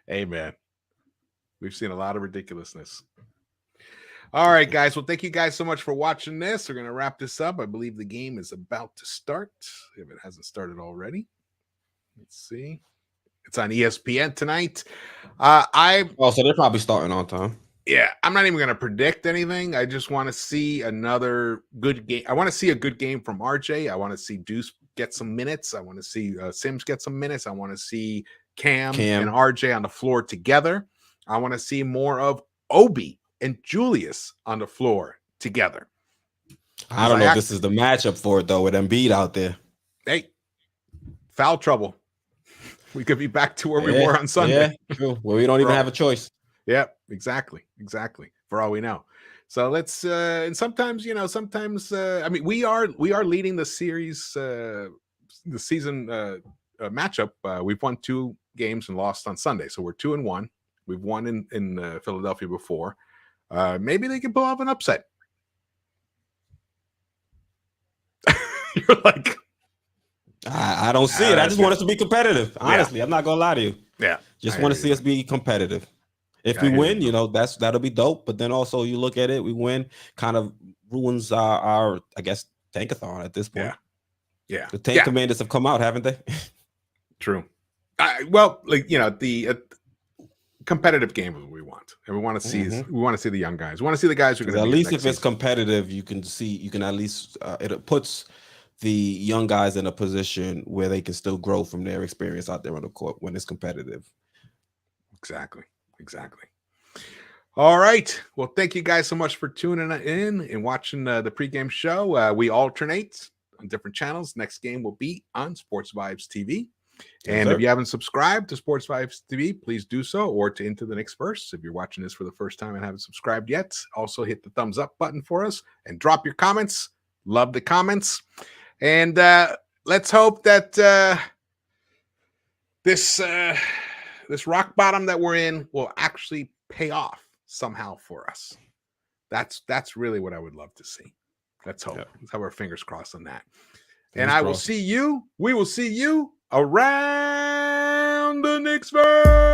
S1: Hey, man. We've seen a lot of ridiculousness. All right, guys. Well, thank you guys so much for watching this. We're going to wrap this up. I believe the game is about to start, if it hasn't started already. Let's see. It's on ESPN tonight.
S2: So they're probably starting on time.
S1: Yeah, I'm not even going to predict anything. I just want to see another good game. I want to see a good game from RJ. I want to see Deuce get some minutes. I want to see Sims get some minutes. I want to see Cam and RJ on the floor together. I want to see more of Obi and Julius on the floor together.
S2: I don't know if this is the matchup for it, though, with Embiid out there.
S1: Hey, foul trouble. We could be back to where we were on Sunday.
S2: Yeah, true. Well, we don't even have a choice.
S1: Yep, exactly. For all we know. So let's and sometimes, I mean, we are leading the series, the season matchup. We've won 2 games and lost on Sunday, so we're 2-1. We've won in Philadelphia before. Maybe they can pull off an upset. You're like,
S2: I don't see it. I just want us to be competitive. Honestly, I'm not gonna lie to you.
S1: Yeah,
S2: just want to see us be competitive. If we win, that'll be dope. But then also you look at it, we win, kind of ruins our I guess, tankathon at this point.
S1: Yeah.
S2: The tank commanders have come out, haven't they?
S1: True. The competitive game is what we want, and we want to see the young guys. We want to see the guys who are going to
S2: at least if it's competitive, you can at least it puts the young guys in a position where they can still grow from their experience out there on the court when it's competitive.
S1: Exactly. All right. Well, thank you guys so much for tuning in and watching the pregame show. We alternate on different channels. Next game will be on Sports Vibes TV. And if you haven't subscribed to Sports Vibes TV, please do so, or to Into the Knicks-Verse. If you're watching this for the first time and haven't subscribed yet, also hit the thumbs up button for us and drop your comments. Love the comments. And let's hope that this rock bottom that we're in will actually pay off somehow for us. That's really what I would love to see. Let's hope. Let's have our fingers crossed on that. And we will see you around the Knicks-Verse.